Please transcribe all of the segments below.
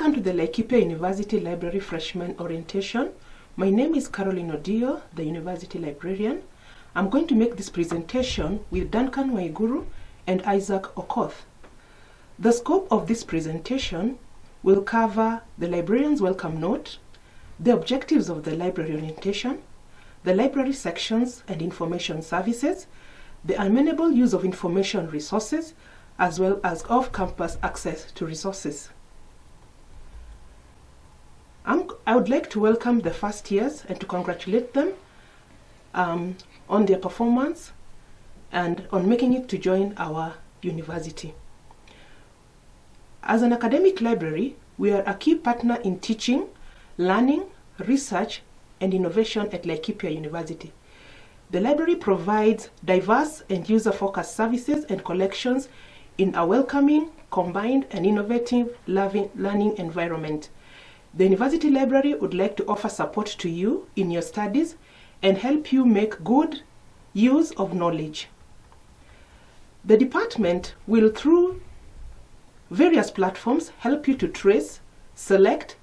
Welcome to the Laikipia University Library Freshman Orientation. My name is Caroline Odio, the University Librarian. I'm going to make this presentation with Duncan Waiguru and Isaac Okoth. The scope of this presentation will cover the librarian's welcome note, the objectives of the library orientation, the library sections and information services, the amenable use of information resources, as well as off-campus access to resources. I would like to welcome the first years and to congratulate them on their performance and on making it to join our university. As an academic library, we are a key partner in teaching, learning, research, and innovation at Laikipia University. The library provides diverse and user-focused services and collections in a welcoming, combined, and innovative learning environment. The University Library would like to offer support to you in your studies and help you make good use of knowledge. The department will, through various platforms, help you to trace, select,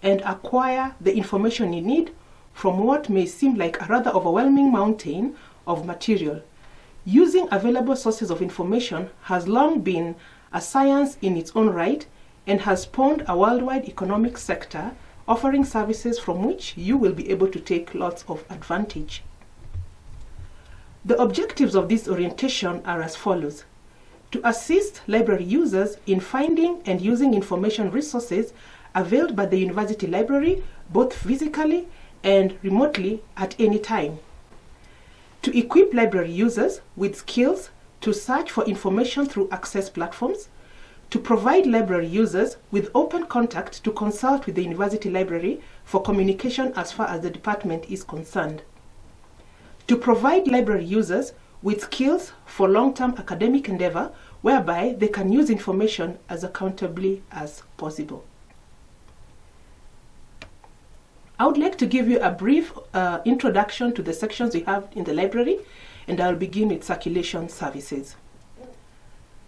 and acquire the information you need from what may seem like a rather overwhelming mountain of material. Using available sources of information has long been a science in its own right and has spawned a worldwide economic sector offering services from which you will be able to take lots of advantage. The objectives of this orientation are as follows: to assist library users in finding and using information resources availed by the University Library, both physically and remotely at any time. To equip library users with skills to search for information through access platforms, to provide library users with open contact to consult with the University Library for communication as far as the department is concerned, to provide library users with skills for long-term academic endeavor whereby they can use information as accountably as possible. I would like to give you a brief introduction to the sections we have in the library, and I'll begin with circulation services.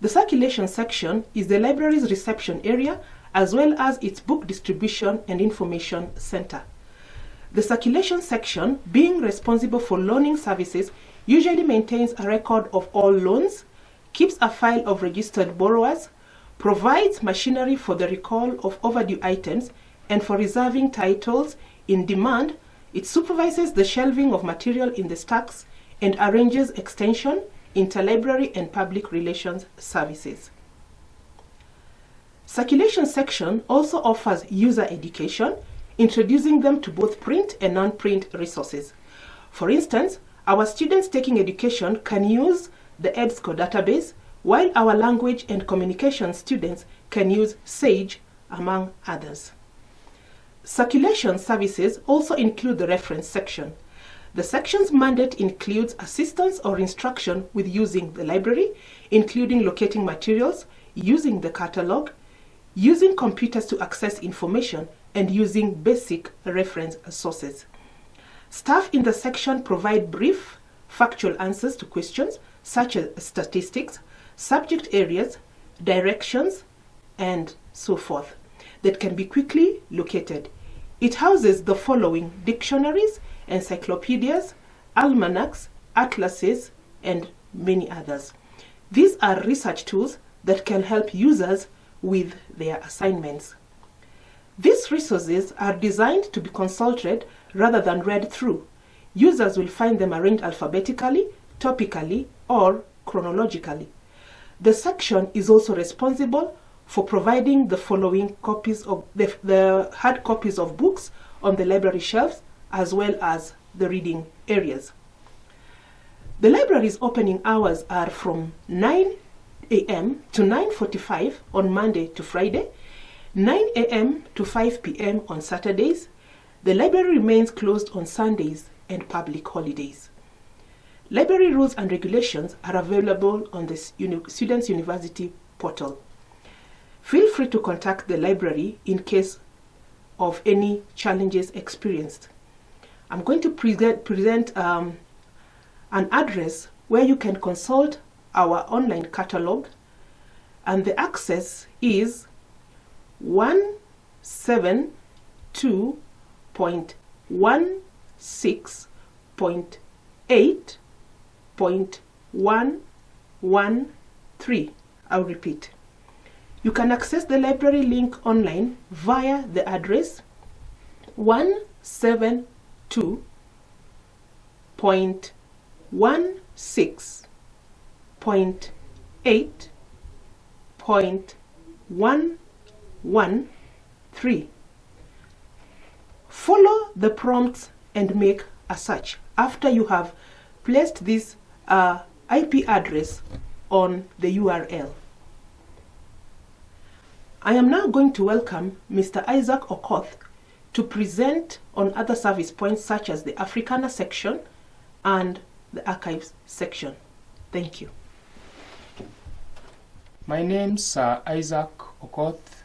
The circulation section is the library's reception area as well as its book distribution and information center. The circulation section, being responsible for loaning services, usually maintains a record of all loans, keeps a file of registered borrowers, provides machinery for the recall of overdue items and for reserving titles in demand. It supervises the shelving of material in the stacks and arranges extension, interlibrary and public relations services. Circulation section also offers user education, introducing them to both print and non-print resources. For instance, our students taking education can use the EBSCO database, while our language and communication students can use SAGE, among others. Circulation services also include the reference section. The section's mandate includes assistance or instruction with using the library, including locating materials, using the catalog, using computers to access information, and using basic reference sources. Staff in the section provide brief, factual answers to questions such as statistics, subject areas, directions, and so forth that can be quickly located. It houses the following: dictionaries, encyclopedias, almanacs, atlases, and many others. These are research tools that can help users with their assignments. These resources are designed to be consulted rather than read through. Users will find them arranged alphabetically, topically, or chronologically. The section is also responsible for providing the following copies of the hard copies of books on the library shelves, as well as the reading areas. The library's opening hours are from 9 a.m. to 9:45 on Monday to Friday, 9 a.m. to 5 p.m. on Saturdays. The library remains closed on Sundays and public holidays. Library rules and regulations are available on the Students' University portal. Feel free to contact the library in case of any challenges experienced. I'm going to present an address where you can consult our online catalog, and the access is 1 172.16.8.113. I'll repeat. You can access the library link online via the address 172.16.8.113. Follow the prompts and make a search after you have placed this IP address on the URL. I am now going to welcome Mr. Isaac Okoth to present on other service points such as the Africana Section and the Archives Section. Thank you. My name's Isaac Okoth,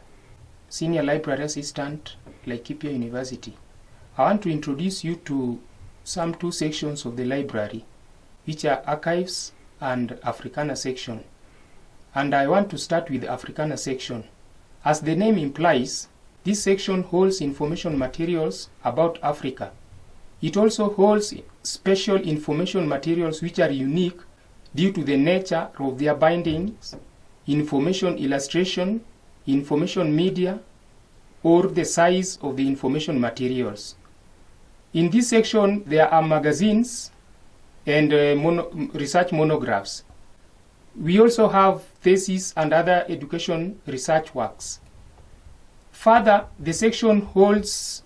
Senior Library Assistant, Laikipia University. I want to introduce you to some two sections of the library, which are Archives and Africana Section. And I want to start with the Africana Section. As the name implies, this section holds information materials about Africa. It also holds special information materials which are unique due to the nature of their bindings, information illustration, information media, or the size of the information materials. In this section, there are magazines and research monographs. We also have theses and other education research works. Further, the section holds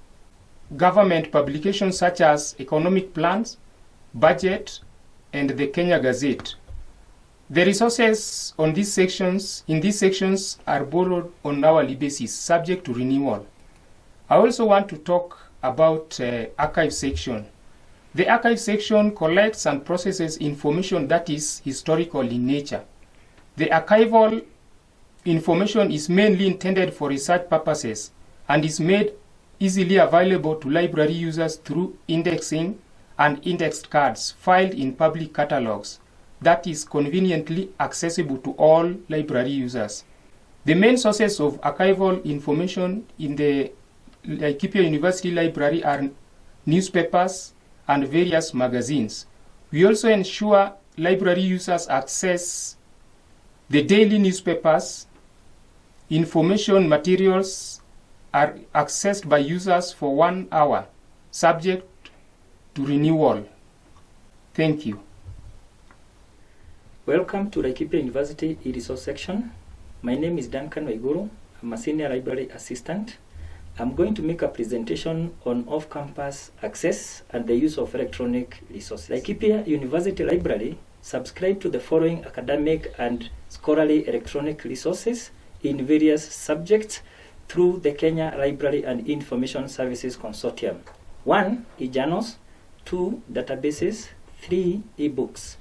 government publications such as economic plans, budget, and the Kenya Gazette. The resources in these sections are borrowed on an hourly basis, subject to renewal. I also want to talk about Archive Section. The Archive Section collects and processes information that is historical in nature. The archival information is mainly intended for research purposes and is made easily available to library users through indexing and indexed cards filed in public catalogs that is conveniently accessible to all library users. The main sources of archival information in the Laikipia University Library are newspapers and various magazines. We also ensure library users access the daily newspapers. Information materials are accessed by users for 1 hour, subject to renewal. Thank you. Welcome to Laikipia University e-resource section. My name is Duncan Waiguru. I'm a senior library assistant. I'm going to make a presentation on off-campus access and the use of electronic resources. Laikipia University Library subscribe to the following academic and scholarly electronic resources in various subjects through the Kenya Library and Information Services Consortium. 1. E-journals. 2. Databases. 3. E-books.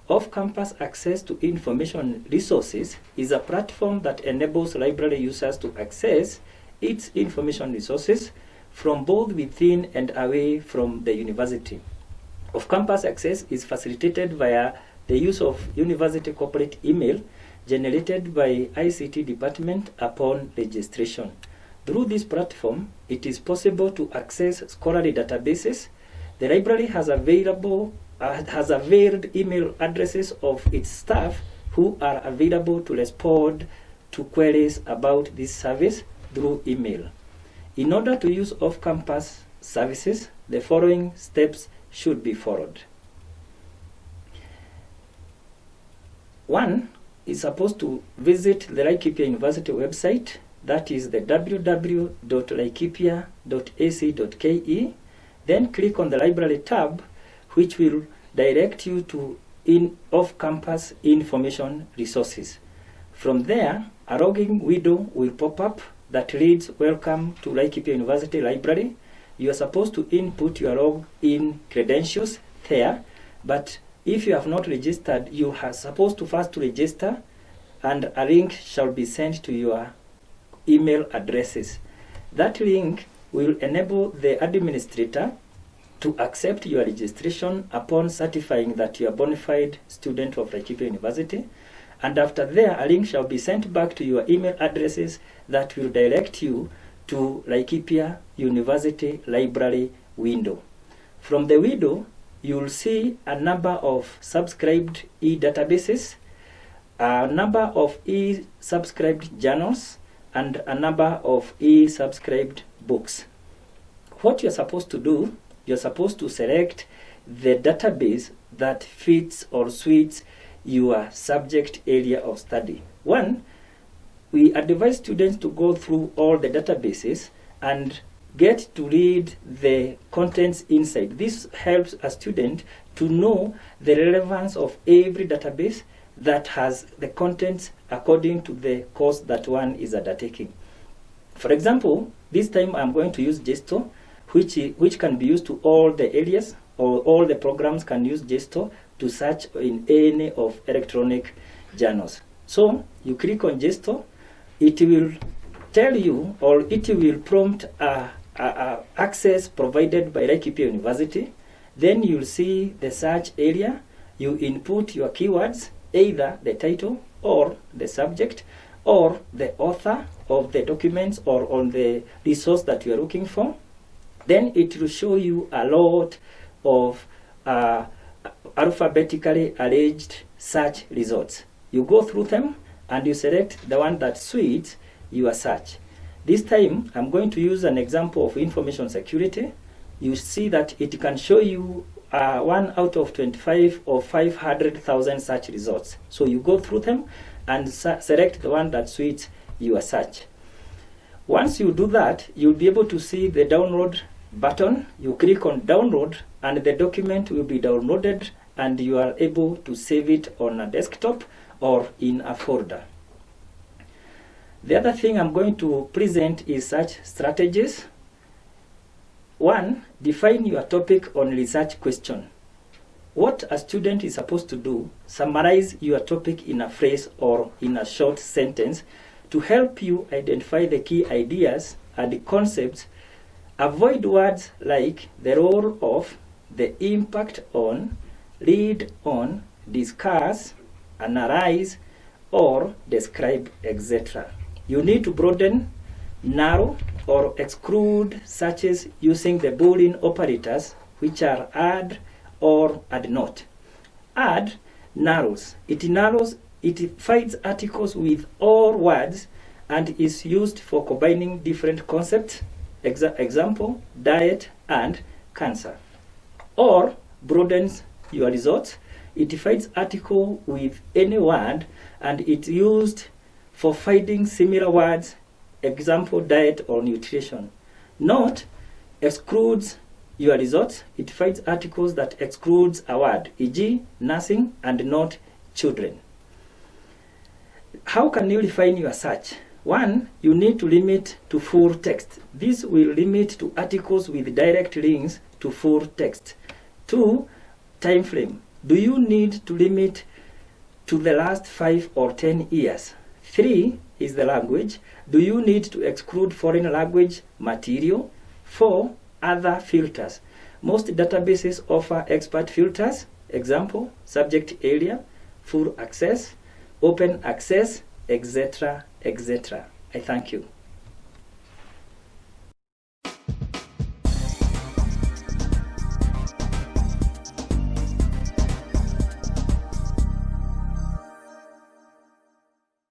Off-campus access to information resources is a platform that enables library users to access its information resources from both within and away from the university. Off-campus access is facilitated via the use of university corporate email generated by ICT department upon registration. Through this platform, it is possible to access scholarly databases. The library has available varied email addresses of its staff who are available to respond to queries about this service through email. In order to use off-campus services, the following steps should be followed. 1. Is supposed to visit the Laikipia University website, that is the www.laikipia.ac.ke. Then click on the library tab, which will direct you to off-campus information resources. From there, a login window will pop up that reads, "Welcome to Laikipia University Library." You are supposed to input your login credentials there, but if you have not registered, you are supposed to first register, and a link shall be sent to your email addresses. That link will enable the administrator to accept your registration upon certifying that you are a bona fide student of Laikipia University. And after there, a link shall be sent back to your email addresses that will direct you to Laikipia University Library window. From the window, you'll see a number of subscribed e-databases, a number of e-subscribed journals, and a number of e-subscribed books. What you're supposed to do, you're supposed to select the database that fits or suits your subject area of study. One, we advise students to go through all the databases and get to read the contents inside. This helps a student to know the relevance of every database that has the contents according to the course that one is undertaking. For example, this time I'm going to use Gesto, which can be used to all the areas, or all the programs can use Gesto to search in any of electronic journals. So you click on Gesto, it will tell you, or it will prompt access provided by Laikipia University. Then you'll see the search area. You input your keywords, either the title or the subject or the author of the documents or on the resource that you are looking for. Then it will show you a lot of alphabetically arranged search results. You go through them and you select the one that suits your search. This time I'm going to use an example of information security. You see that it can show you 1 out of 25 or 500,000 search results. So you go through them and select the one that suits your search. Once you do that, you'll be able to see the download button. You click on download and the document will be downloaded and you are able to save it on a desktop or in a folder. The other thing I'm going to present is search strategies. 1. Define your topic on research question. What a student is supposed to do, summarize your topic in a phrase or in a short sentence to help you identify the key ideas and the concepts. Avoid words like the role of, the impact on, read on, discuss, analyze, or describe, etc. You need to broaden, narrow, or exclude searches using the Boolean operators, which are add or add not. Add narrows. It finds articles with all words and is used for combining different concepts. Example, diet and cancer. Or broadens your results. It finds article with any word and it's used for finding similar words. Example, diet or nutrition. Not excludes your results. It finds articles that excludes a word, e.g. nursing and not children. How can you refine your search? 1. You need to limit to full text. This will limit to articles with direct links to full text. 2. Time frame. Do you need to limit to the last 5 or 10 years? 3 is the language. Do you need to exclude foreign language material? 4. Other filters. Most databases offer expert filters. Example, subject area, full access, open access, etc., etc. I thank you.